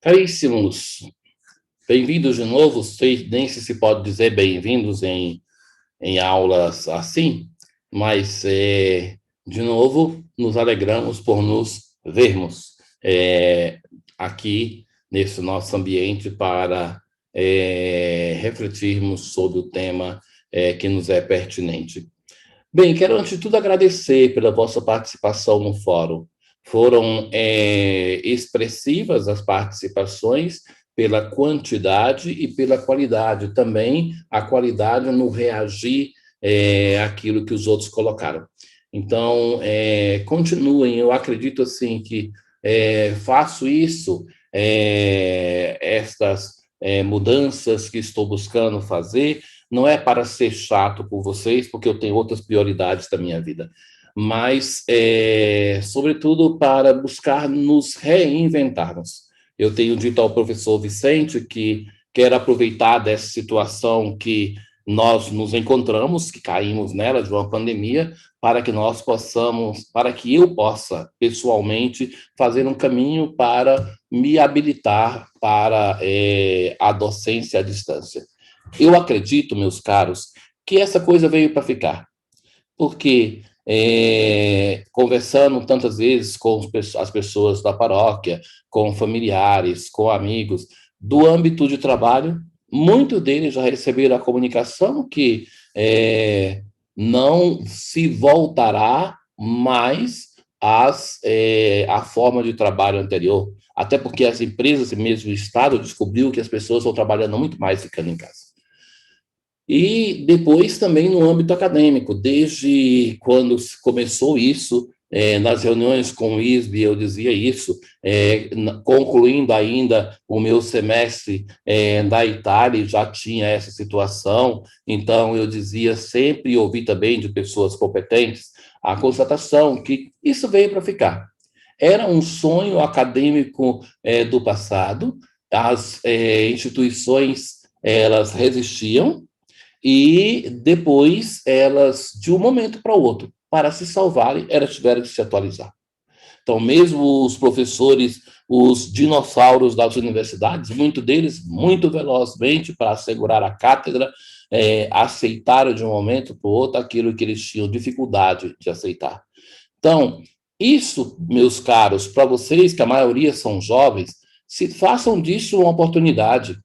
Caríssimos, bem-vindos de novo. Sei nem se pode dizer bem-vindos em aulas assim, mas, de novo, nos alegramos por nos vermos aqui nesse nosso ambiente para refletirmos sobre o tema que nos é pertinente. Bem, quero antes de tudo agradecer pela vossa participação no fórum. Foram expressivas as participações pela quantidade e pela qualidade também, a qualidade no reagir àquilo que os outros colocaram. Então, continuem, eu acredito assim que faço isso, estas mudanças que estou buscando fazer, não é para ser chato com vocês, porque eu tenho outras prioridades da minha vida, mas, sobretudo, para buscar nos reinventarmos. Eu tenho dito ao professor Vicente que quero aproveitar dessa situação que nós nos encontramos, que caímos nela, de uma pandemia, para que nós possamos, para que eu possa, pessoalmente, fazer um caminho para me habilitar para a docência à distância. Eu acredito, meus caros, que essa coisa veio para ficar, porque conversando tantas vezes com as pessoas da paróquia, com familiares, com amigos, do âmbito de trabalho, muitos deles já receberam a comunicação que não se voltará mais à forma de trabalho anterior, até porque as empresas e mesmo o Estado descobriu que as pessoas estão trabalhando muito mais ficando em casa. E depois também no âmbito acadêmico, desde quando começou isso, nas reuniões com o ISB eu dizia isso, concluindo ainda o meu semestre da Itália, já tinha essa situação, então eu dizia sempre, e ouvi também de pessoas competentes, a constatação que isso veio para ficar. Era um sonho acadêmico do passado, as instituições elas resistiam, e depois elas, de um momento para o outro, para se salvarem, elas tiveram que se atualizar. Então, mesmo os professores, os dinossauros das universidades, muitos deles, muito velozmente, para assegurar a cátedra, aceitaram de um momento para o outro aquilo que eles tinham dificuldade de aceitar. Então, isso, meus caros, para vocês, que a maioria são jovens, se façam disso uma oportunidade.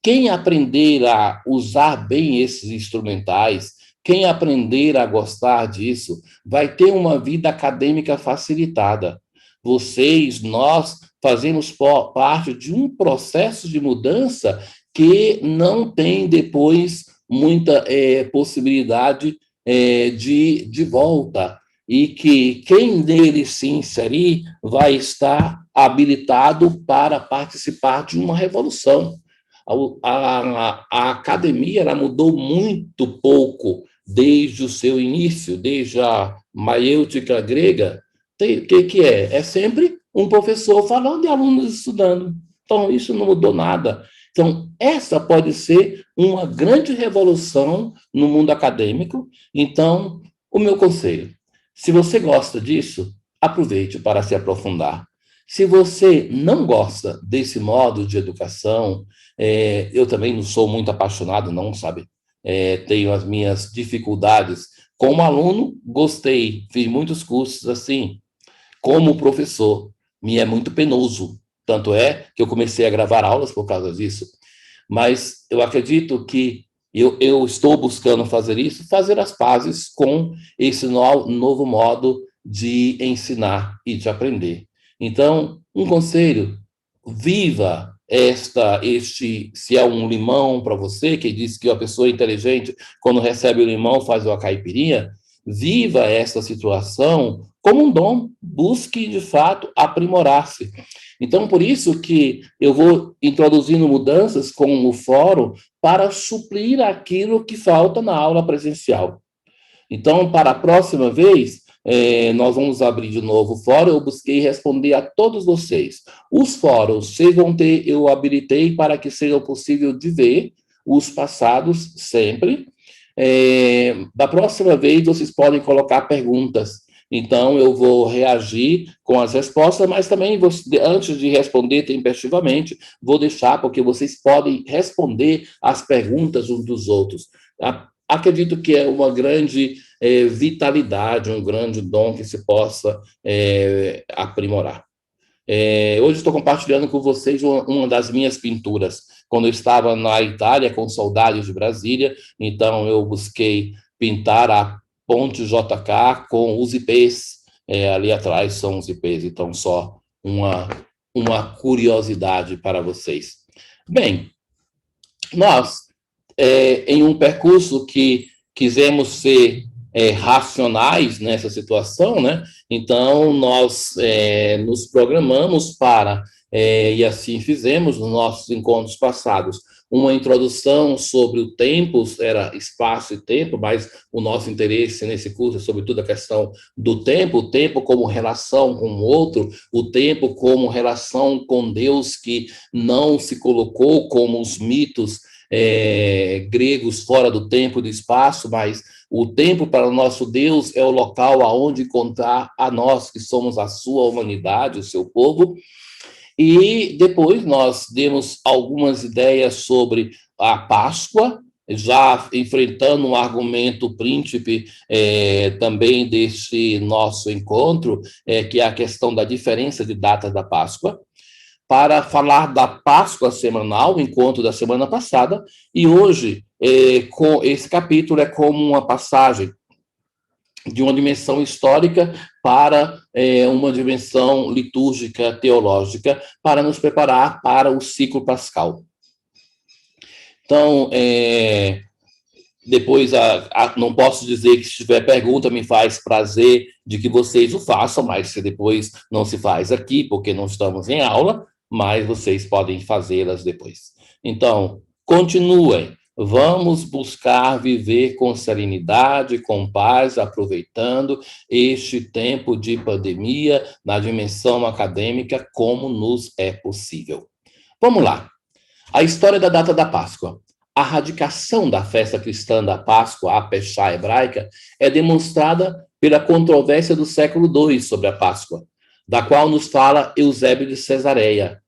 Quem aprender a usar bem esses instrumentais, quem aprender a gostar disso, vai ter uma vida acadêmica facilitada. Vocês, nós, fazemos parte de um processo de mudança que não tem depois muita possibilidade de volta, e que quem nele se inserir vai estar habilitado para participar de uma revolução. A academia ela mudou muito pouco desde o seu início, desde a maiêutica grega. O que é? É sempre um professor falando e alunos estudando. Então, isso não mudou nada. Então, essa pode ser uma grande revolução no mundo acadêmico. Então, o meu conselho, se você gosta disso, aproveite para se aprofundar. Se você não gosta desse modo de educação, eu também não sou muito apaixonado, não, sabe? Tenho as minhas dificuldades. Como aluno, gostei, fiz muitos cursos assim. Como professor, me é muito penoso. Tanto é que eu comecei a gravar aulas por causa disso. Mas eu acredito que eu estou buscando fazer isso, fazer as pazes com esse novo modo de ensinar e de aprender. Então, um conselho, viva se é um limão para você, que diz que a pessoa inteligente, quando recebe o limão, faz uma caipirinha, viva essa situação como um dom, busque, de fato, aprimorar-se. Então, por isso que eu vou introduzindo mudanças com o fórum para suprir aquilo que falta na aula presencial. Então, para a próxima vez, nós vamos abrir de novo o fórum. Eu busquei responder a todos vocês. Os fóruns, vocês vão ter, eu habilitei para que seja possível de ver os passados sempre. Da próxima vez, vocês podem colocar perguntas. Então, eu vou reagir com as respostas, mas também, antes de responder tempestivamente, vou deixar, porque vocês podem responder as perguntas uns dos outros. Acredito que é uma grande vitalidade, um grande dom que se possa aprimorar. Hoje estou compartilhando com vocês uma das minhas pinturas. Quando eu estava na Itália, com saudades de Brasília, então eu busquei pintar a Ponte JK com os ipês. Ali atrás são os ipês, então só uma curiosidade para vocês. Bem, nós, em um percurso que quisemos ser racionais nessa situação, né? Então, nós nos programamos para, e assim fizemos nos nossos encontros passados, uma introdução sobre o tempo, era espaço e tempo, mas o nosso interesse nesse curso é sobretudo a questão do tempo, o tempo como relação com o outro, o tempo como relação com Deus que não se colocou como os mitos gregos fora do tempo e do espaço, mas o tempo para o nosso Deus é o local aonde encontrar a nós, que somos a sua humanidade, o seu povo. E depois nós demos algumas ideias sobre a Páscoa, já enfrentando um argumento príncipe também deste nosso encontro, que é a questão da diferença de datas da Páscoa, para falar da Páscoa semanal, o encontro da semana passada, e hoje, com esse capítulo é como uma passagem de uma dimensão histórica para uma dimensão litúrgica, teológica, para nos preparar para o ciclo pascal. Então, depois, não posso dizer que se tiver pergunta, me faz prazer de que vocês o façam, mas se depois não se faz aqui, porque não estamos em aula, mas vocês podem fazê-las depois. Então, continuem. Vamos buscar viver com serenidade, com paz, aproveitando este tempo de pandemia na dimensão acadêmica, como nos é possível. Vamos lá. A história da data da Páscoa. A radicação da festa cristã da Páscoa, a Peshá hebraica, é demonstrada pela controvérsia do século II sobre a Páscoa, da qual nos fala Eusébio de Cesareia,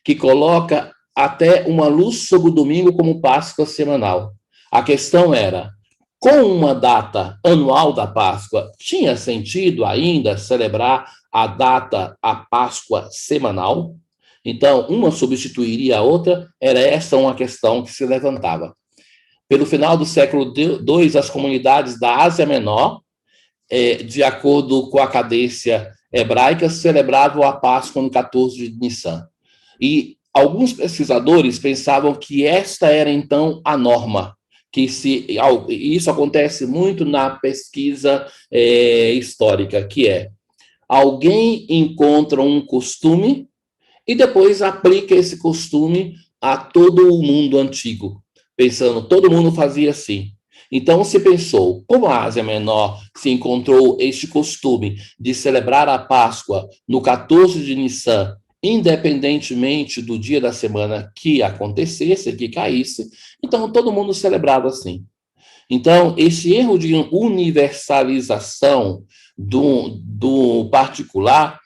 que coloca até uma luz sobre o domingo como Páscoa semanal. A questão era, com uma data anual da Páscoa, tinha sentido ainda celebrar a data, a Páscoa semanal? Então, uma substituiria a outra, era essa uma questão que se levantava. Pelo final do século II, as comunidades da Ásia Menor, de acordo com a cadência hebraica, celebravam a Páscoa no 14 de Nissan. E alguns pesquisadores pensavam que esta era, então, a norma, que isso acontece muito na pesquisa histórica, que é alguém encontra um costume e depois aplica esse costume a todo o mundo antigo, pensando, todo mundo fazia assim. Então se pensou, como a Ásia Menor se encontrou este costume de celebrar a Páscoa no 14 de Nissan, independentemente do dia da semana que acontecesse, que caísse, então todo mundo celebrava assim. Então, esse erro de universalização do particular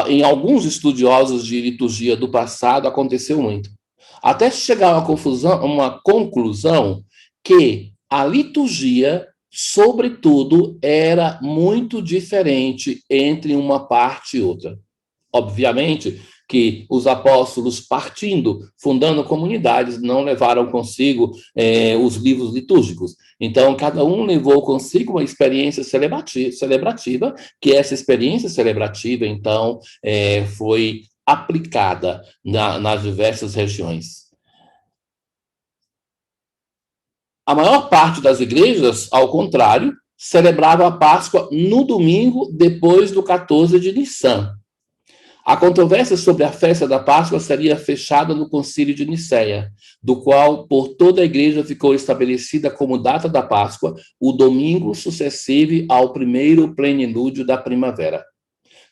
em alguns estudiosos de liturgia do passado, aconteceu muito. Até chegar a uma conclusão que a liturgia, sobretudo, era muito diferente entre uma parte e outra. Obviamente que os apóstolos, partindo, fundando comunidades, não levaram consigo os livros litúrgicos. Então, cada um levou consigo uma experiência celebrativa, que essa experiência celebrativa, então, foi aplicada nas diversas regiões. A maior parte das igrejas, ao contrário, celebrava a Páscoa no domingo, depois do 14 de Nissan. A controvérsia sobre a festa da Páscoa seria fechada no Concílio de Nicéia, do qual, por toda a igreja, ficou estabelecida como data da Páscoa o domingo sucessivo ao primeiro plenilúdio da primavera.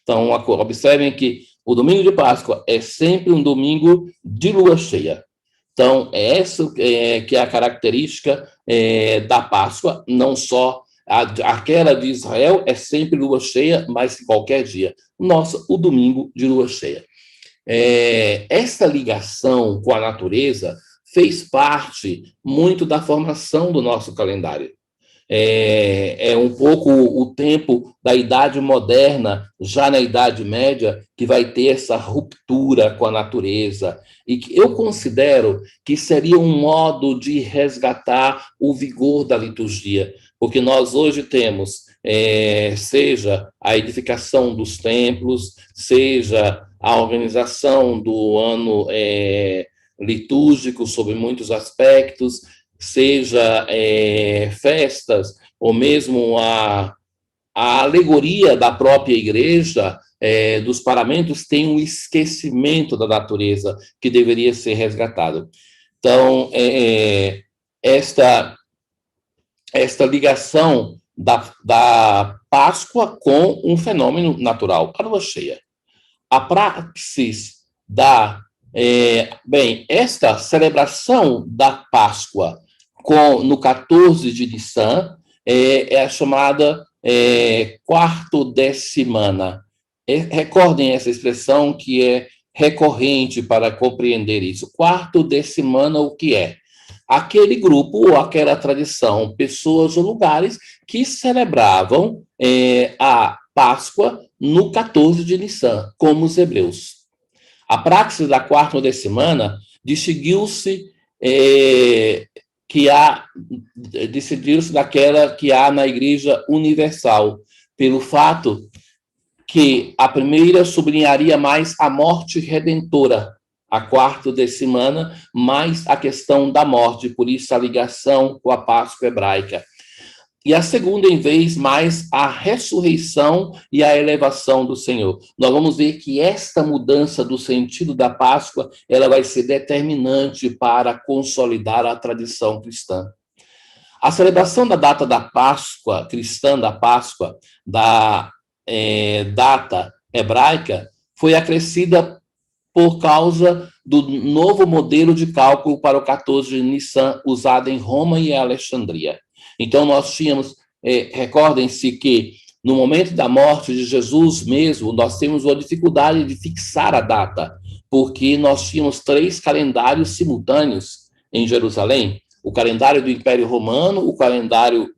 Então, observem que o domingo de Páscoa é sempre um domingo de lua cheia. Então, essa que é a característica da Páscoa, não só Aquela de Israel é sempre lua cheia, mas qualquer dia. Nossa, o domingo de lua cheia. Essa ligação com a natureza fez parte muito da formação do nosso calendário. É um pouco o tempo da Idade Moderna, já na Idade Média, que vai ter essa ruptura com a natureza, e que eu considero que seria um modo de resgatar o vigor da liturgia, porque nós hoje temos, seja a edificação dos templos, seja a organização do ano litúrgico sobre muitos aspectos, seja festas, ou mesmo a alegoria da própria igreja, dos paramentos, tem um esquecimento da natureza que deveria ser resgatado. Então, esta ligação da Páscoa com um fenômeno natural, a lua cheia. A praxis esta celebração da Páscoa no 14 de Nissan é a chamada quarto-decimana. Recordem essa expressão que é recorrente para compreender isso. Quarto-decimana, o que é? Aquele grupo ou aquela tradição, pessoas ou lugares que celebravam a Páscoa no 14 de Nissan, como os hebreus. A praxis da quarta-decimana decidiu-se daquela que há na Igreja Universal, pelo fato que a primeira sublinharia mais a morte redentora, a quarta-decimana, mais a questão da morte, por isso a ligação com a Páscoa hebraica. E a segunda, em vez mais, a ressurreição e a elevação do Senhor. Nós vamos ver que esta mudança do sentido da Páscoa, ela vai ser determinante para consolidar a tradição cristã. A celebração da data da Páscoa, cristã da Páscoa, da data hebraica, foi acrescida por causa do novo modelo de cálculo para o 14 de Nissan, usado em Roma e Alexandria. Então, nós tínhamos, recordem-se que no momento da morte de Jesus mesmo, nós temos uma dificuldade de fixar a data, porque nós tínhamos 3 calendários simultâneos em Jerusalém: o calendário do Império Romano, o calendário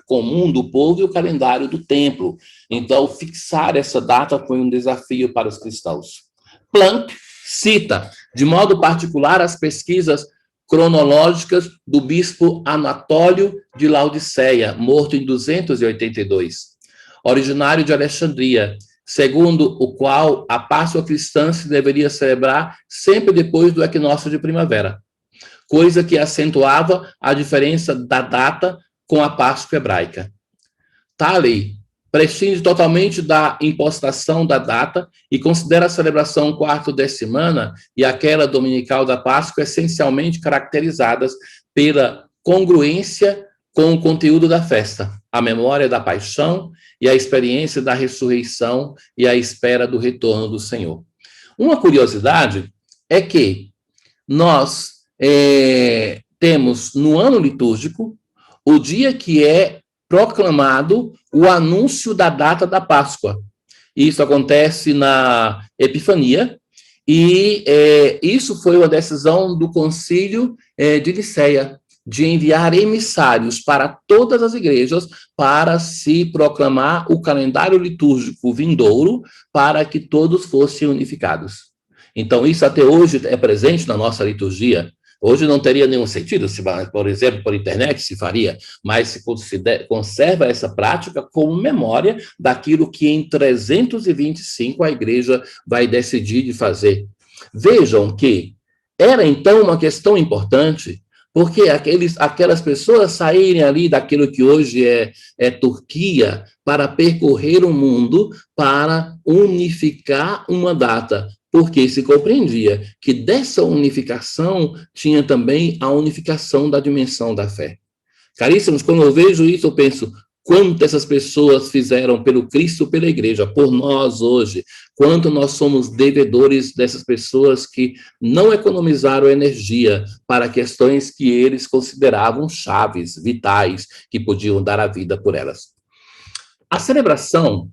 comum do povo e o calendário do templo. Então, fixar essa data foi um desafio para os cristãos. Planck cita, de modo particular, as pesquisas cronológicas do bispo Anatólio de Laodiceia, morto em 282, originário de Alexandria, segundo o qual a Páscoa cristã se deveria celebrar sempre depois do equinócio de primavera, coisa que acentuava a diferença da data com a Páscoa hebraica. Talley prescinde totalmente da impostação da data e considera a celebração quarto-decimana e aquela dominical da Páscoa essencialmente caracterizadas pela congruência com o conteúdo da festa, a memória da paixão e a experiência da ressurreição e a espera do retorno do Senhor. Uma curiosidade é que nós temos no ano litúrgico o dia que é proclamado o anúncio da data da Páscoa. Isso acontece na Epifania, e isso foi uma decisão do Concílio de Nicéia, de enviar emissários para todas as igrejas para se proclamar o calendário litúrgico vindouro, para que todos fossem unificados. Então, isso até hoje é presente na nossa liturgia. Hoje não teria nenhum sentido, se, por exemplo, por internet se faria, mas se conserva essa prática como memória daquilo que em 325 a igreja vai decidir de fazer. Vejam que era então uma questão importante, porque aquelas pessoas saírem ali daquilo que hoje é Turquia para percorrer o mundo para unificar uma data, porque se compreendia que dessa unificação tinha também a unificação da dimensão da fé. Caríssimos, quando eu vejo isso, eu penso, quanto essas pessoas fizeram pelo Cristo, pela igreja, por nós hoje, quanto nós somos devedores dessas pessoas que não economizaram energia para questões que eles consideravam chaves, vitais, que podiam dar a vida por elas. A celebração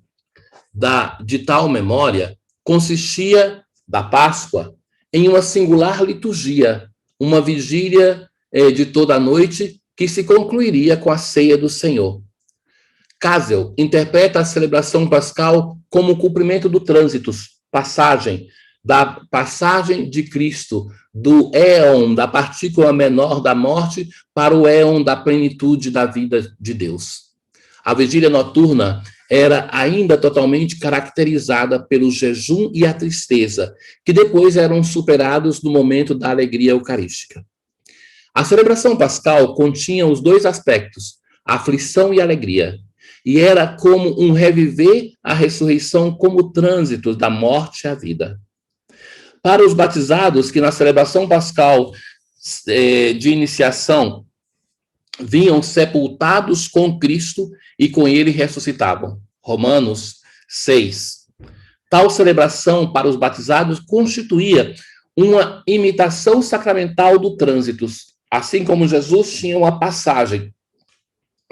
de tal memória consistia, da Páscoa, em uma singular liturgia, uma vigília de toda a noite que se concluiria com a ceia do Senhor. Casel interpreta a celebração pascal como o cumprimento do trânsitos, da passagem de Cristo, do éon, da partícula menor da morte, para o éon da plenitude da vida de Deus. A vigília noturna era ainda totalmente caracterizada pelo jejum e a tristeza, que depois eram superados no momento da alegria eucarística. A celebração pascal continha os dois aspectos, aflição e alegria, e era como um reviver a ressurreição como trânsito da morte à vida. Para os batizados que na celebração pascal de iniciação vinham sepultados com Cristo e com ele ressuscitavam. Romanos 6. Tal celebração para os batizados constituía uma imitação sacramental do trânsito, assim como Jesus tinha uma passagem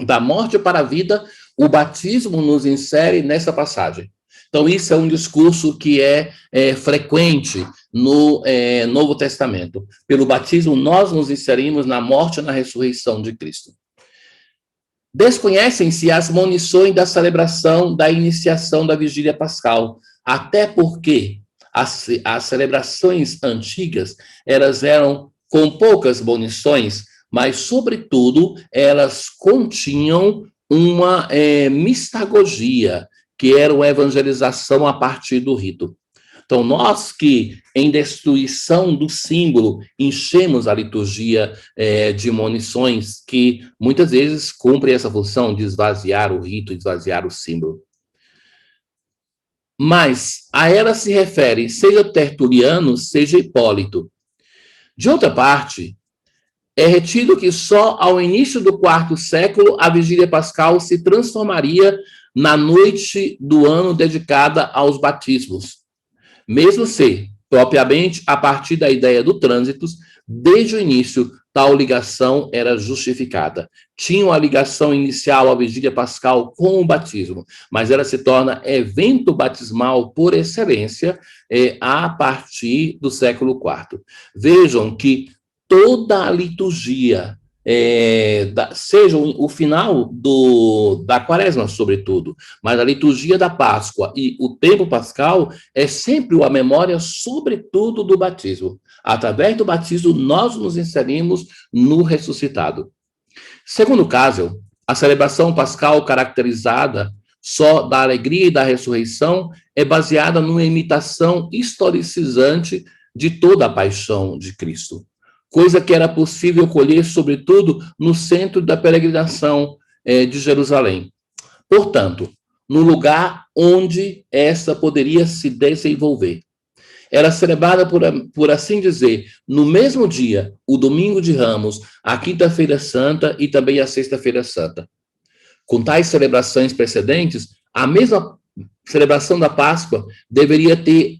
da morte para a vida, o batismo nos insere nessa passagem. Então, isso é um discurso que é frequente no Novo Testamento. Pelo batismo, nós nos inserimos na morte e na ressurreição de Cristo. Desconhecem-se as monições da celebração da iniciação da vigília pascal, até porque as celebrações antigas, elas eram com poucas monições, mas, sobretudo, elas continham uma mistagogia, que era uma evangelização a partir do rito. Então, nós que, em destruição do símbolo, enchemos a liturgia de monições que, muitas vezes, cumprem essa função de esvaziar o rito, esvaziar o símbolo. Mas a ela se refere, seja Tertuliano, seja Hipólito. De outra parte, é retido que só ao início do quarto século a vigília pascal se transformaria na noite do ano dedicada aos batismos. Mesmo se, propriamente, a partir da ideia do trânsito, desde o início, tal ligação era justificada. Tinha uma ligação inicial à vigília pascal com o batismo, mas ela se torna evento batismal por excelência a partir do século IV. Vejam que toda a liturgia, seja o final da quaresma, sobretudo, mas a liturgia da Páscoa e o tempo pascal é sempre a memória, sobretudo, do batismo. Através do batismo, nós nos inserimos no ressuscitado. Segundo Casel, a celebração pascal caracterizada só da alegria e da ressurreição é baseada numa imitação historicizante de toda a paixão de Cristo, coisa que era possível colher, sobretudo, no centro da peregrinação de Jerusalém. Portanto, no lugar onde essa poderia se desenvolver. Era celebrada, por assim dizer, no mesmo dia, o Domingo de Ramos, a Quinta-feira Santa e também a Sexta-feira Santa. Com tais celebrações precedentes, a mesma celebração da Páscoa deveria ter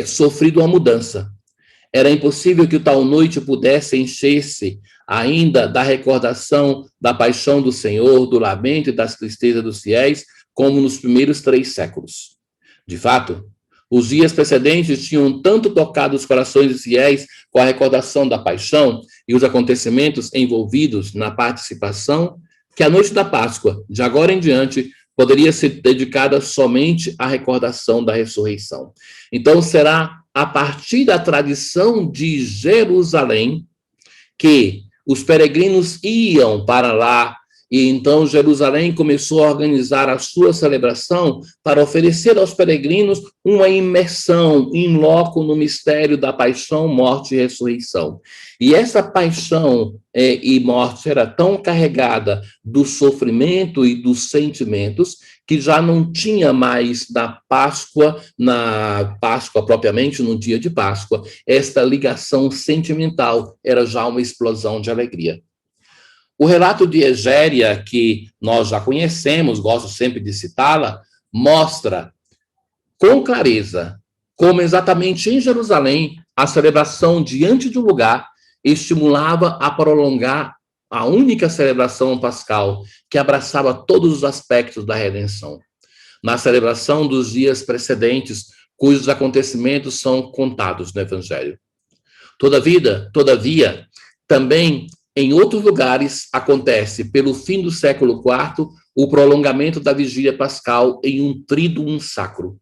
sofrido uma mudança. Era impossível que tal noite pudesse encher-se ainda da recordação da paixão do Senhor, do lamento e das tristezas dos fiéis, como nos primeiros 3 séculos. De fato, os dias precedentes tinham tanto tocado os corações dos fiéis com a recordação da paixão e os acontecimentos envolvidos na participação, que a noite da Páscoa, de agora em diante, poderia ser dedicada somente à recordação da ressurreição. Então, será a partir da tradição de Jerusalém que os peregrinos iam para lá, e então Jerusalém começou a organizar a sua celebração para oferecer aos peregrinos uma imersão in loco no mistério da paixão, morte e ressurreição. E essa paixão e morte era tão carregada do sofrimento e dos sentimentos que já não tinha mais na Páscoa propriamente, no dia de Páscoa, esta ligação sentimental, era já uma explosão de alegria. O relato de Egéria, que nós já conhecemos, gosto sempre de citá-la, mostra com clareza como exatamente em Jerusalém a celebração diante de um lugar estimulava a prolongar a única celebração pascal que abraçava todos os aspectos da redenção. Na celebração dos dias precedentes, cujos acontecimentos são contados no Evangelho. Todavia, também em outros lugares acontece, pelo fim do século IV, o prolongamento da vigília pascal em um tríduo sacro.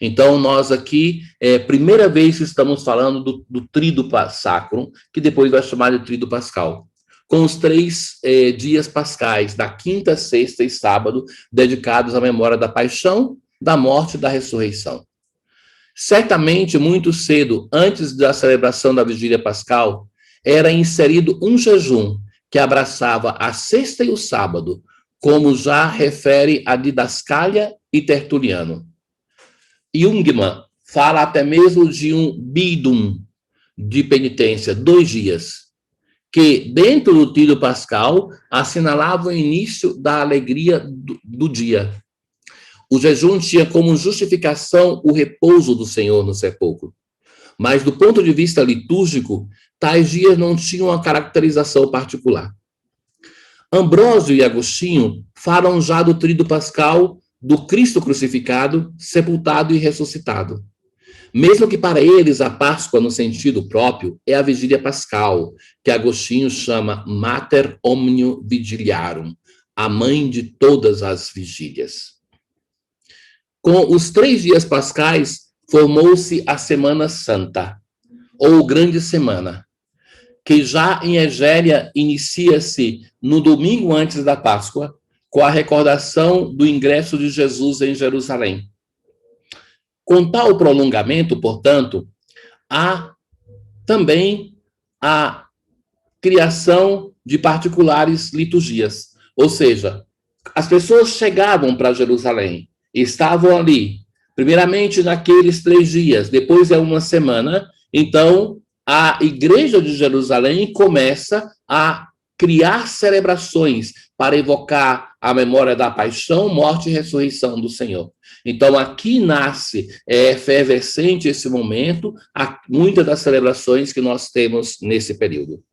Então, nós aqui, primeira vez que estamos falando do tríduo sacro, que depois vai chamar de tríduo pascal, com os 3 dias pascais, da quinta, sexta e sábado, dedicados à memória da paixão, da morte e da ressurreição. Certamente, muito cedo, antes da celebração da vigília pascal, era inserido um jejum que abraçava a sexta e o sábado, como já refere a Didascália e Tertuliano. Jungmann fala até mesmo de um bidum de penitência, 2 dias, que dentro do tríduo pascal assinalava o início da alegria do dia. O jejum tinha como justificação o repouso do Senhor no sepulcro. Mas do ponto de vista litúrgico, tais dias não tinham uma caracterização particular. Ambrósio e Agostinho falam já do tríduo pascal do Cristo crucificado, sepultado e ressuscitado. Mesmo que para eles a Páscoa, no sentido próprio, é a vigília pascal, que Agostinho chama Mater Omnium Vigiliarum, a mãe de todas as vigílias. Com os 3 dias pascais, formou-se a Semana Santa, ou Grande Semana, que já em Egéria inicia-se no domingo antes da Páscoa, com a recordação do ingresso de Jesus em Jerusalém. Com tal prolongamento, portanto, há também a criação de particulares liturgias, ou seja, as pessoas chegavam para Jerusalém, estavam ali, primeiramente naqueles 3 dias, depois é uma semana, então a Igreja de Jerusalém começa a criar celebrações para evocar a memória da paixão, morte e ressurreição do Senhor. Então, aqui nasce, efervescente esse momento, muitas das celebrações que nós temos nesse período.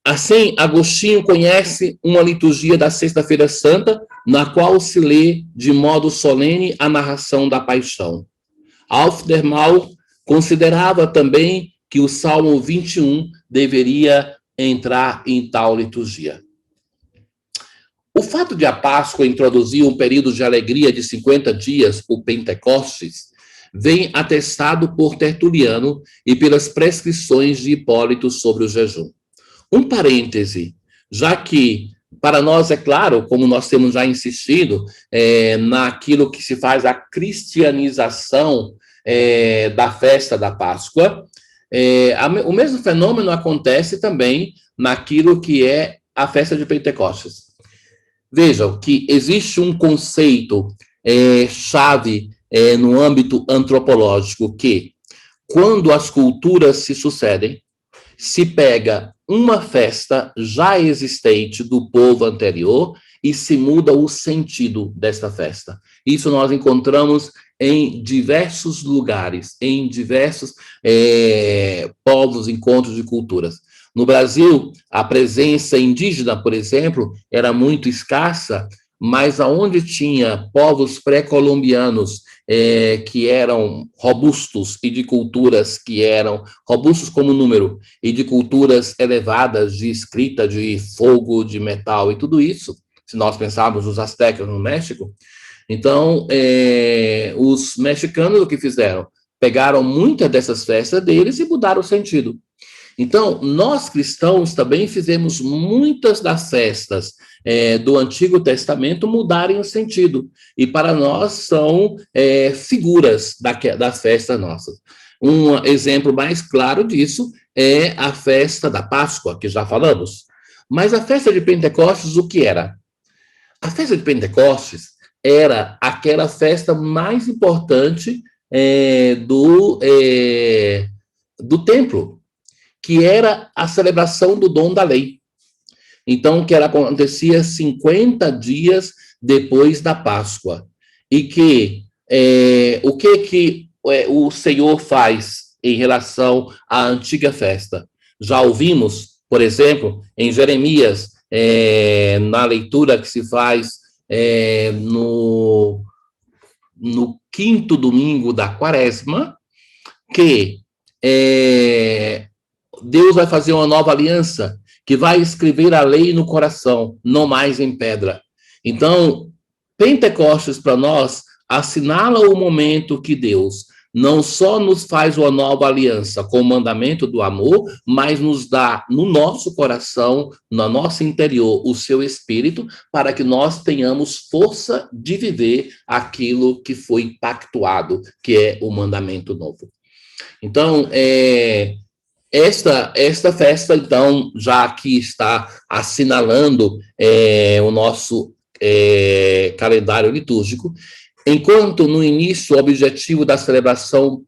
Assim, Agostinho conhece uma liturgia da Sexta-feira Santa, na qual se lê de modo solene a narração da paixão. Aufdermal considerava também que o Salmo 21 deveria entrar em tal liturgia. O fato de a Páscoa introduzir um período de alegria de 50 dias, o Pentecostes, vem atestado por Tertuliano e pelas prescrições de Hipólito sobre o jejum. Um parêntese, já que para nós é claro, como nós temos já insistido, naquilo que se faz a cristianização da festa da Páscoa, o mesmo fenômeno acontece também naquilo que é a festa de Pentecostes. Vejam que existe um conceito chave no âmbito antropológico que, quando as culturas se sucedem, se pega uma festa já existente do povo anterior e se muda o sentido desta festa. Isso nós encontramos em diversos lugares, em diversos povos, encontros de culturas. No Brasil, a presença indígena, por exemplo, era muito escassa, mas aonde tinha povos pré-colombianos que eram robustos e de culturas que eram robustos como número e de culturas elevadas de escrita, de fogo, de metal e tudo isso, se nós pensarmos os astecas no México, então os mexicanos o que fizeram? Pegaram muitas dessas festas deles e mudaram o sentido. Então, nós cristãos também fizemos muitas das festas do Antigo Testamento mudarem o sentido. E para nós são figuras das festas nossas. Um exemplo mais claro disso é a festa da Páscoa, que já falamos. Mas a festa de Pentecostes, o que era? A festa de Pentecostes era aquela festa mais importante do templo, que era a celebração do dom da lei. Então, que ela acontecia 50 dias depois da Páscoa. E que o que o Senhor faz em relação à antiga festa? Já ouvimos, por exemplo, em Jeremias, na leitura que se faz no quinto domingo da Quaresma, que Deus vai fazer uma nova aliança, que vai escrever a lei no coração, não mais em pedra. Então, Pentecostes para nós assinala o momento que Deus não só nos faz uma nova aliança com o mandamento do amor, mas nos dá no nosso coração, no nosso interior, o seu espírito, para que nós tenhamos força de viver aquilo que foi pactuado, que é o mandamento novo. Então, esta festa, então, já aqui está assinalando o nosso calendário litúrgico, enquanto no início o objetivo da celebração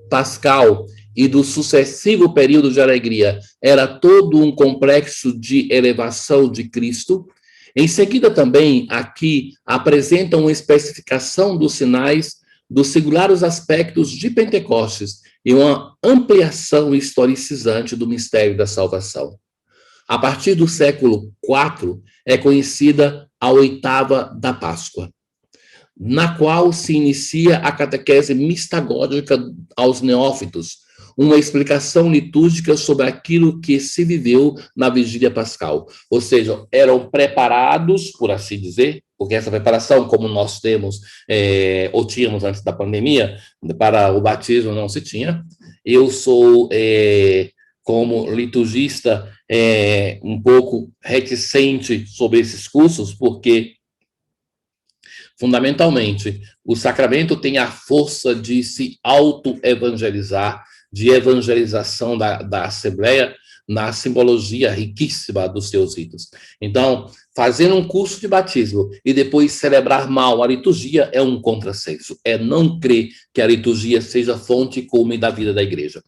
pascal e do sucessivo período de alegria era todo um complexo de elevação de Cristo, em seguida também aqui apresenta uma especificação dos sinais dos singulares aspectos de Pentecostes e uma ampliação historicizante do mistério da salvação. A partir do século IV é conhecida a oitava da Páscoa, na qual se inicia a catequese mistagógica aos neófitos, uma explicação litúrgica sobre aquilo que se viveu na vigília pascal. Ou seja, eram preparados, por assim dizer, porque essa preparação, como nós temos, ou tínhamos antes da pandemia, para o batismo não se tinha. Eu sou, como liturgista, um pouco reticente sobre esses cursos, porque fundamentalmente, o sacramento tem a força de se auto-evangelizar, de evangelização da Assembleia, na simbologia riquíssima dos seus ritos. Então, fazer um curso de batismo e depois celebrar mal a liturgia é um contrassenso, é não crer que a liturgia seja fonte e cume da vida da igreja. De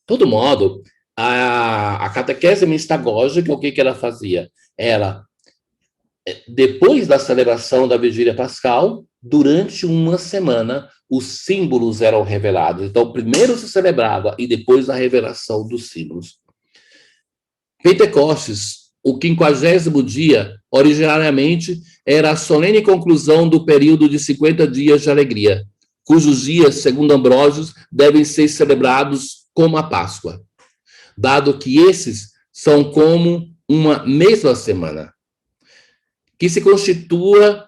todo modo, a catequese mistagógica, o que ela fazia? Ela, depois da celebração da vigília pascal, durante uma semana, os símbolos eram revelados. Então, primeiro se celebrava e depois a revelação dos símbolos. Pentecostes, o 50º dia, originariamente, era a solene conclusão do período de 50 dias de alegria, cujos dias, segundo Ambrósio, devem ser celebrados como a Páscoa, dado que esses são como uma mesma semana, que se constitua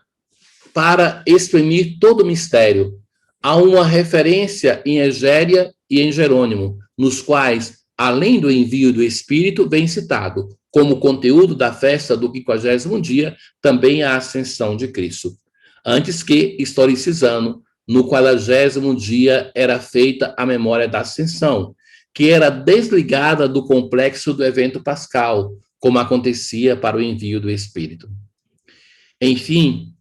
para exprimir todo o mistério. Há uma referência em Egéria e em Jerônimo, nos quais, além do envio do Espírito, vem citado, como conteúdo da festa do 50º dia, também a ascensão de Cristo. Antes que, historicizando, no 40º dia era feita a memória da ascensão, que era desligada do complexo do evento pascal, como acontecia para o envio do Espírito. Enfim,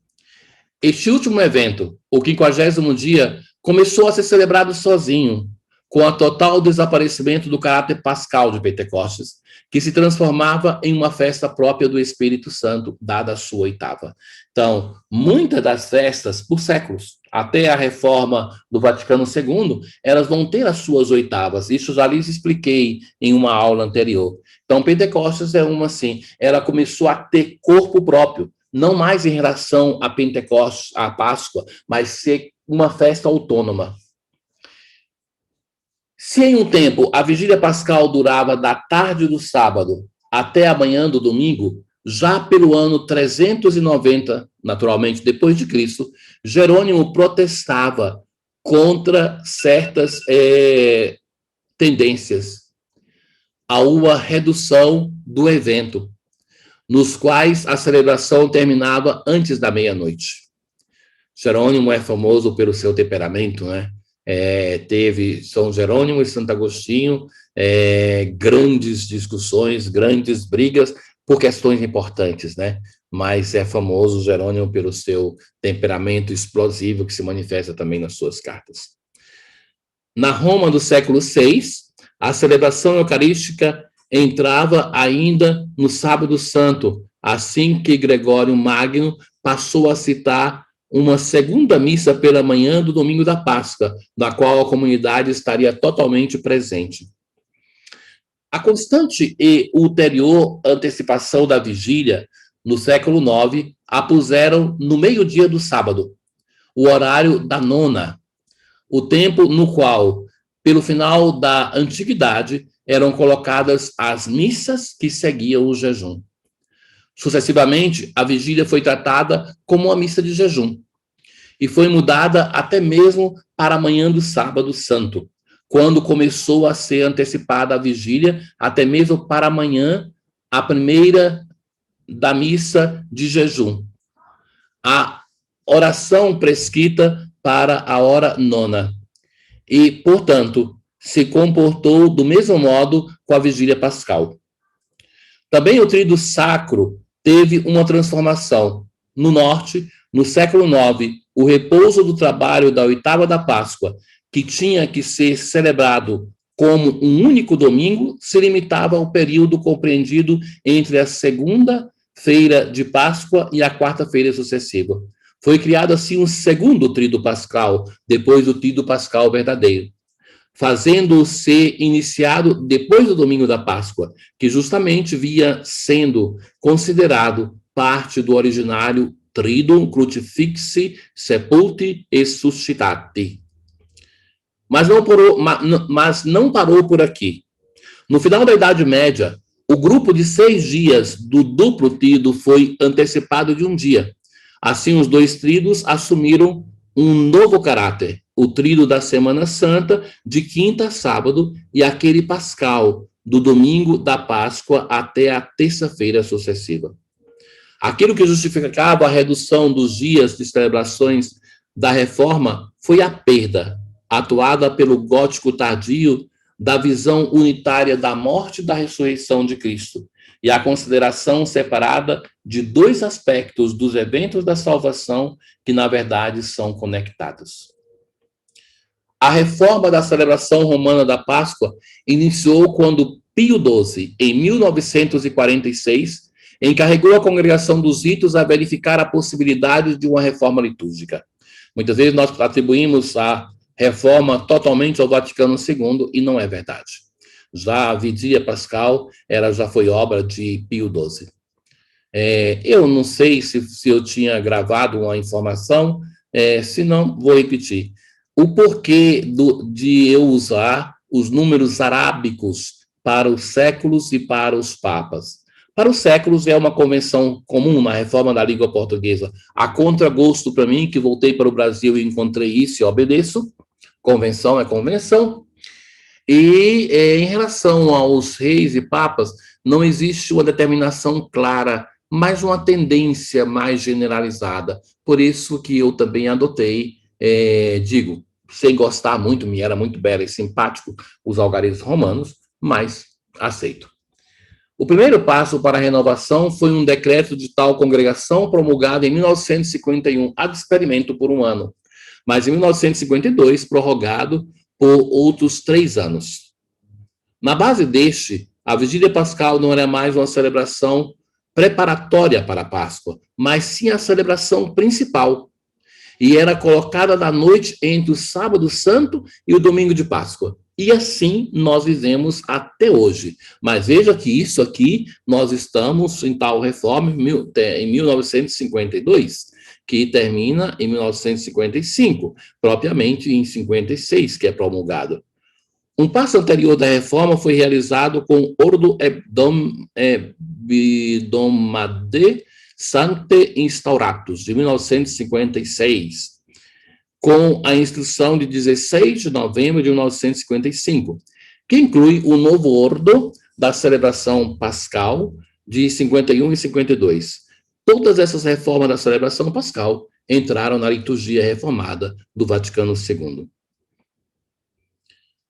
este último evento, o 50º dia, começou a ser celebrado sozinho, com o total desaparecimento do caráter pascal de Pentecostes, que se transformava em uma festa própria do Espírito Santo, dada a sua oitava. Então, muitas das festas, por séculos, até a reforma do Vaticano II, elas vão ter as suas oitavas. Isso já lhes expliquei em uma aula anterior. Então, Pentecostes é uma assim, ela começou a ter corpo próprio, não mais em relação a Pentecostes, a Páscoa, mas ser uma festa autônoma. Se em um tempo a vigília pascal durava da tarde do sábado até a manhã do domingo, já pelo ano 390, naturalmente depois de Cristo, Jerônimo protestava contra certas tendências a uma redução do evento, nos quais a celebração terminava antes da meia-noite. Jerônimo é famoso pelo seu temperamento, né? Teve São Jerônimo e Santo Agostinho, grandes discussões, grandes brigas por questões importantes, né? Mas é famoso Jerônimo pelo seu temperamento explosivo que se manifesta também nas suas cartas. Na Roma do século VI, a celebração eucarística entrava ainda no Sábado Santo, assim que Gregório Magno passou a citar uma segunda missa pela manhã do domingo da Páscoa, na qual a comunidade estaria totalmente presente. A constante e ulterior antecipação da vigília, no século IX, a puseram no meio-dia do sábado, o horário da nona, o tempo no qual, pelo final da antiguidade, eram colocadas as missas que seguiam o jejum. Sucessivamente, a vigília foi tratada como uma missa de jejum e foi mudada até mesmo para a manhã do sábado santo, quando começou a ser antecipada a vigília, até mesmo para amanhã, a primeira da missa de jejum. A oração prescrita para a hora nona. E, portanto, se comportou do mesmo modo com a vigília pascal. Também o tríduo sacro teve uma transformação. No norte, no século IX, o repouso do trabalho da oitava da Páscoa, que tinha que ser celebrado como um único domingo, se limitava ao período compreendido entre a segunda-feira de Páscoa e a quarta-feira sucessiva. Foi criado assim um segundo tríduo pascal, depois do tríduo pascal verdadeiro, fazendo-o ser iniciado depois do domingo da Páscoa, que justamente via sendo considerado parte do originário Triduum Crucifixi Sepulti e Suscitati. Mas não parou por aqui. No final da Idade Média, o grupo de 6 dias do duplo tríduo foi antecipado de um dia. Assim, os dois tríduos assumiram um novo caráter, o tríduo da Semana Santa, de quinta a sábado, e aquele pascal, do domingo da Páscoa até a terça-feira sucessiva. Aquilo que justificava a redução dos dias de celebrações da Reforma foi a perda, atuada pelo gótico tardio, da visão unitária da morte e da ressurreição de Cristo, e a consideração separada de dois aspectos dos eventos da salvação que, na verdade, são conectados. A reforma da celebração romana da Páscoa iniciou quando Pio XII, em 1946, encarregou a congregação dos ritos a verificar a possibilidade de uma reforma litúrgica. Muitas vezes nós atribuímos a reforma totalmente ao Vaticano II e não é verdade. Já a Vigília Pascal, ela já foi obra de Pio XII. Eu não sei se eu tinha gravado uma informação, se não, vou repetir. O porquê de eu usar os números arábicos para os séculos e para os papas. Para os séculos é uma convenção comum na reforma da língua portuguesa. A contragosto para mim, que voltei para o Brasil e encontrei isso e obedeço. Convenção é convenção. E em relação aos reis e papas, não existe uma determinação clara, mas uma tendência mais generalizada. Por isso que eu também adotei, digo, sem gostar muito, me era muito belo e simpático os algarismos romanos, mas aceito. O primeiro passo para a renovação foi um decreto de tal congregação promulgado em 1951, ad experimento por um ano, mas em 1952 prorrogado por outros 3 anos. Na base deste, a Vigília Pascal não era mais uma celebração preparatória para a Páscoa, mas sim a celebração principal, e era colocada na noite entre o Sábado Santo e o Domingo de Páscoa. E assim nós vivemos até hoje. Mas veja que isso aqui, nós estamos em tal reforma em 1952, que termina em 1955, propriamente em 56, que é promulgado. Um passo anterior da reforma foi realizado com Ordo Hebdomadae Sancte Instauratus, de 1956, com a instrução de 16 de novembro de 1955, que inclui o novo ordo da celebração pascal de 51 e 52. Todas essas reformas da celebração pascal entraram na liturgia reformada do Vaticano II.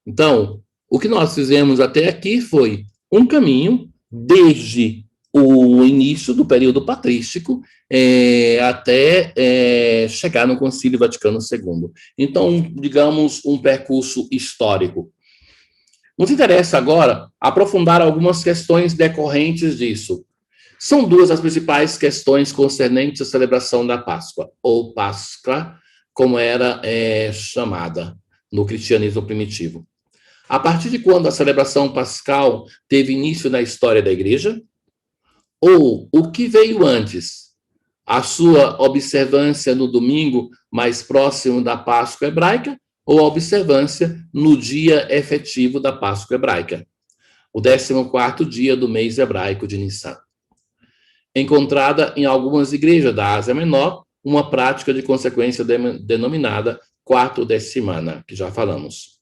Então, o que nós fizemos até aqui foi um caminho desde o início do período patrístico até chegar no Concílio Vaticano II. Então, digamos, um percurso histórico. Nos interessa agora aprofundar algumas questões decorrentes disso. São duas as principais questões concernentes à celebração da Páscoa, ou Páscoa, como era chamada no cristianismo primitivo. A partir de quando a celebração pascal teve início na história da igreja? Ou o que veio antes? A sua observância no domingo mais próximo da Páscoa hebraica ou a observância no dia efetivo da Páscoa hebraica, o 14º dia do mês hebraico de Nissan. Encontrada em algumas igrejas da Ásia Menor, uma prática de consequência denominada quarto-decimana, que já falamos.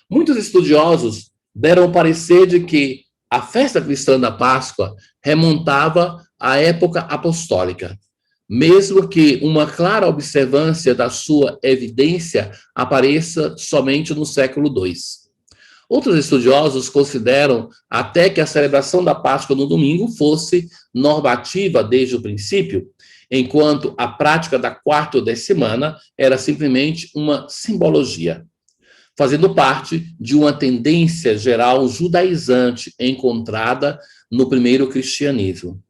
Muitos estudiosos deram o parecer de que a festa cristã da Páscoa remontava à época apostólica, mesmo que uma clara observância da sua evidência apareça somente no século II. Outros estudiosos consideram até que a celebração da Páscoa no domingo fosse normativa desde o princípio, enquanto a prática da quarto-decimana era simplesmente uma simbologia, fazendo parte de uma tendência geral judaizante encontrada no primeiro cristianismo.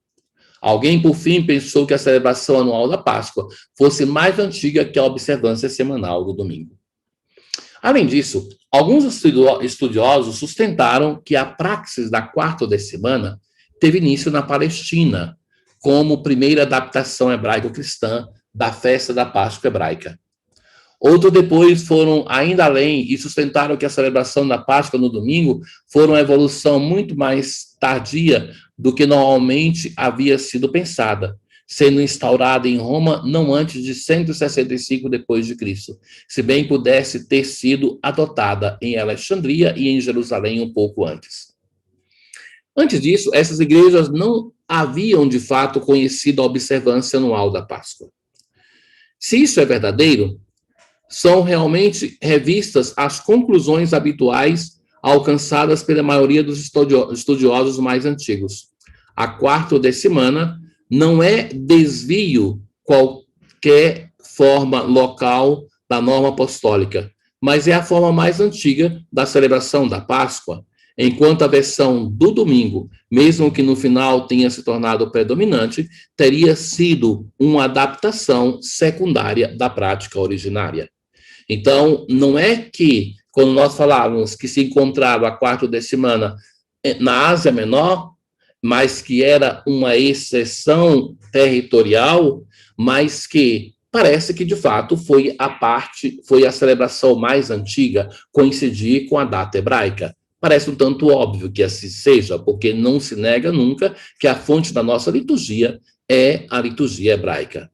Alguém, por fim, pensou que a celebração anual da Páscoa fosse mais antiga que a observância semanal do domingo. Além disso, alguns estudiosos sustentaram que a praxis da quarto-decimana teve início na Palestina, como primeira adaptação hebraico-cristã da festa da Páscoa hebraica. Outros depois foram ainda além e sustentaram que a celebração da Páscoa no domingo foi uma evolução muito mais tardia do que normalmente havia sido pensada, sendo instaurada em Roma não antes de 165 depois de Cristo, se bem pudesse ter sido adotada em Alexandria e em Jerusalém um pouco antes. Antes disso, essas igrejas não haviam de fato conhecido a observância anual da Páscoa. Se isso é verdadeiro, são realmente revistas as conclusões habituais alcançadas pela maioria dos estudiosos mais antigos. A quarto-decimana não é desvio qualquer forma local da norma apostólica, mas é a forma mais antiga da celebração da Páscoa, enquanto a versão do domingo, mesmo que no final tenha se tornado predominante, teria sido uma adaptação secundária da prática originária. Então, não é que, quando nós falávamos que se encontrava a quarto-decimana na Ásia Menor, mas que era uma exceção territorial, mas que parece que, de fato, foi a celebração mais antiga, coincidir com a data hebraica. Parece um tanto óbvio que assim seja, porque não se nega nunca que a fonte da nossa liturgia é a liturgia hebraica.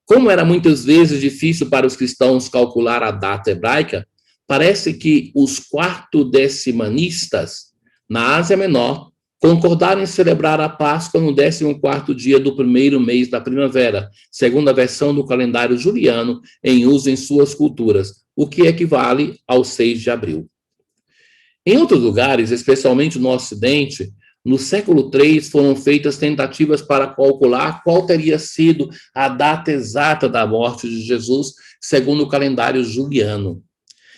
Como era muitas vezes difícil para os cristãos calcular a data hebraica, parece que os quarto-decimanistas na Ásia Menor concordaram em celebrar a Páscoa no 14º dia do primeiro mês da primavera, segundo a versão do calendário juliano em uso em suas culturas, o que equivale ao 6 de abril. Em outros lugares, especialmente no Ocidente, no século III foram feitas tentativas para calcular qual teria sido a data exata da morte de Jesus, segundo o calendário juliano.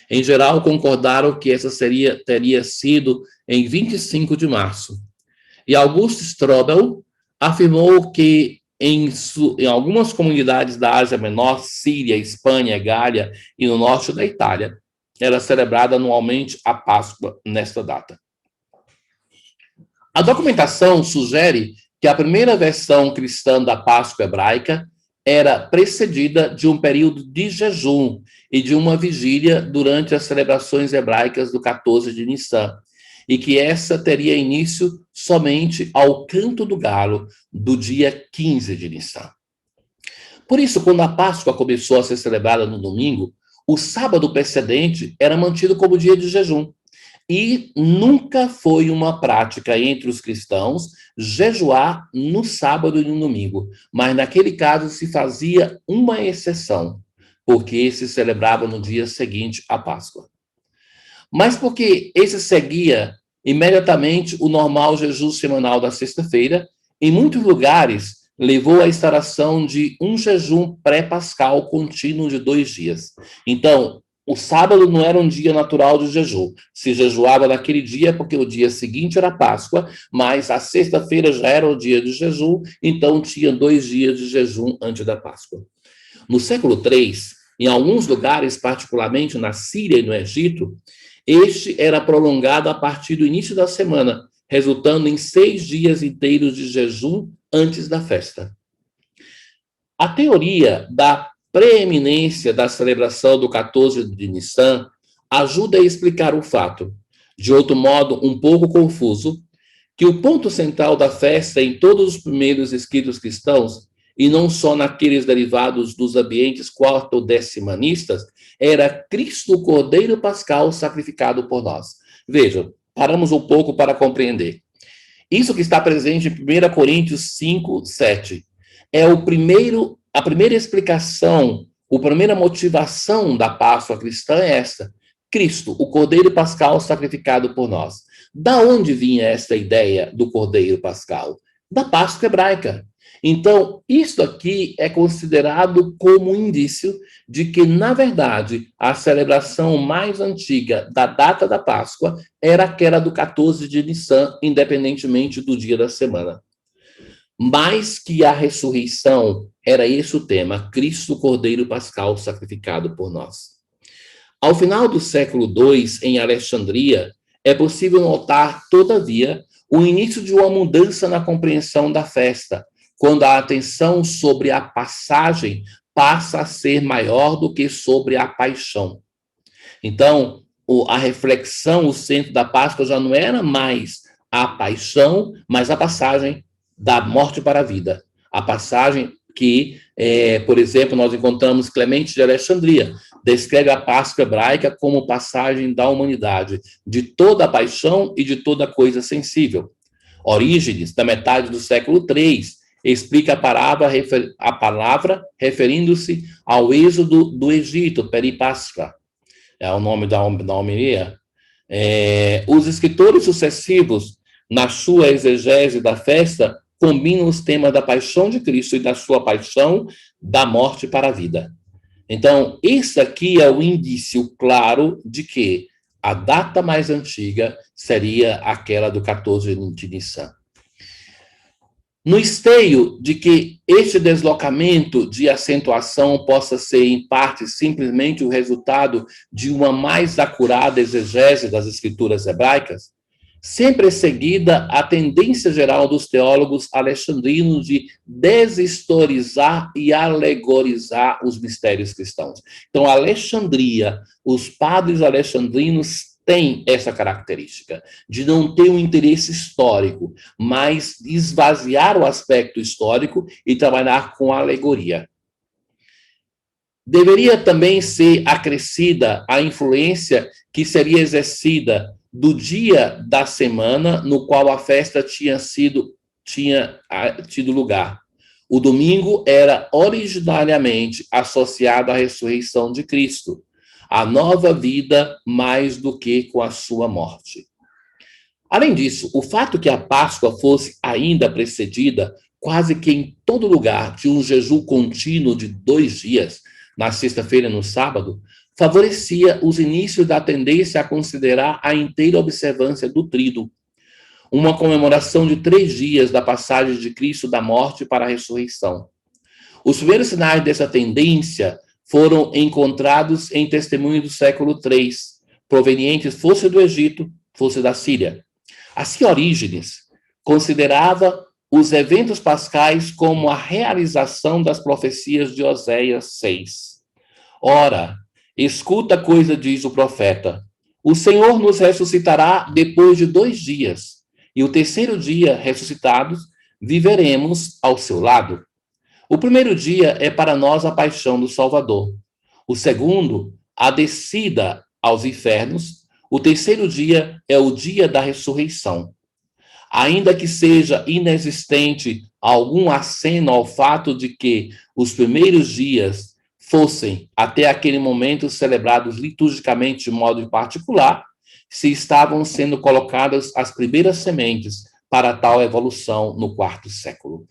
Em geral, concordaram que essa teria sido em 25 de março. E Augusto Strobel afirmou que em algumas comunidades da Ásia Menor, Síria, Espanha, Gália e no norte da Itália, era celebrada anualmente a Páscoa nesta data. A documentação sugere que a primeira versão cristã da Páscoa hebraica era precedida de um período de jejum e de uma vigília durante as celebrações hebraicas do 14 de Nissan, e que essa teria início somente ao canto do galo do dia 15 de Nissan. Por isso, quando a Páscoa começou a ser celebrada no domingo, o sábado precedente era mantido como dia de jejum. E nunca foi uma prática entre os cristãos jejuar no sábado e no domingo, mas naquele caso se fazia uma exceção, porque se celebrava no dia seguinte à Páscoa. Mas porque esse seguia imediatamente o normal jejum semanal da sexta-feira, em muitos lugares levou à instauração de um jejum pré-pascal contínuo de 2 dias. Então, O sábado não era um dia natural de jejum. Se jejuava naquele dia porque o dia seguinte era Páscoa, mas a sexta-feira já era o dia de jejum, então tinha 2 dias de jejum antes da Páscoa. No século III, em alguns lugares, particularmente na Síria e no Egito, este era prolongado a partir do início da semana, resultando em 6 dias inteiros de jejum antes da festa. A teoria da preeminência da celebração do 14 de Nissan ajuda a explicar o fato, de outro modo um pouco confuso, que o ponto central da festa em todos os primeiros escritos cristãos, e não só naqueles derivados dos ambientes quarto-decimanistas, era Cristo, o Cordeiro Pascal, sacrificado por nós. Vejam, paramos um pouco para compreender. Isso que está presente em 1 Coríntios 5, 7. É a primeira explicação, a primeira motivação da Páscoa cristã é esta. Cristo, o Cordeiro Pascal sacrificado por nós. Da onde vinha esta ideia do Cordeiro Pascal? Da Páscoa hebraica. Então, isso aqui é considerado como um indício de que, na verdade, a celebração mais antiga da data da Páscoa era aquela do 14 de Nissan, independentemente do dia da semana. Mais que a ressurreição, era esse o tema, Cristo Cordeiro Pascal sacrificado por nós. Ao final do século II, em Alexandria, é possível notar, todavia, o início de uma mudança na compreensão da festa, quando a atenção sobre a passagem passa a ser maior do que sobre a paixão. Então, a reflexão, o centro da Páscoa já não era mais a paixão, mas a passagem da morte para a vida. A passagem que, por exemplo, nós encontramos Clemente de Alexandria, descreve a Páscoa hebraica como passagem da humanidade, de toda a paixão e de toda coisa sensível. Orígenes, da metade do século III, explica a palavra referindo-se ao êxodo do Egito, peripasca, é o nome da homilia. Os escritores sucessivos, na sua exegese da festa, combinam os temas da paixão de Cristo e da sua paixão, da morte para a vida. Então, isso aqui é o indício claro de que a data mais antiga seria aquela do 14 de Nissan. No esteio de que este deslocamento de acentuação possa ser, em parte, simplesmente o resultado de uma mais acurada exegese das escrituras hebraicas, sempre é seguida a tendência geral dos teólogos alexandrinos de deshistorizar e alegorizar os mistérios cristãos. Então, Alexandria, os padres alexandrinos têm essa característica de não ter um interesse histórico, mas esvaziar o aspecto histórico e trabalhar com alegoria. Deveria também ser acrescida a influência que seria exercida do dia da semana no qual a festa tinha tido lugar. O domingo era originariamente associado à ressurreição de Cristo, a nova vida mais do que com a sua morte. Além disso, o fato que a Páscoa fosse ainda precedida, quase que em todo lugar, de um jejum contínuo de 2 dias, na sexta-feira e no sábado, favorecia os inícios da tendência a considerar a inteira observância do tríduo, uma comemoração de 3 dias da passagem de Cristo da morte para a ressurreição. Os primeiros sinais dessa tendência foram encontrados em testemunho do século III, provenientes fosse do Egito, fosse da Síria. Assim, Orígenes considerava os eventos pascais como a realização das profecias de Oséias 6. Ora, escuta coisa diz o profeta, o Senhor nos ressuscitará depois de 2 dias, e o terceiro dia, ressuscitados, viveremos ao seu lado. O primeiro dia é para nós a paixão do Salvador. O segundo, a descida aos infernos. O terceiro dia é o dia da ressurreição. Ainda que seja inexistente algum aceno ao fato de que os primeiros dias fossem, até aquele momento, celebrados liturgicamente de modo particular, se estavam sendo colocadas as primeiras sementes para tal evolução no 4º século.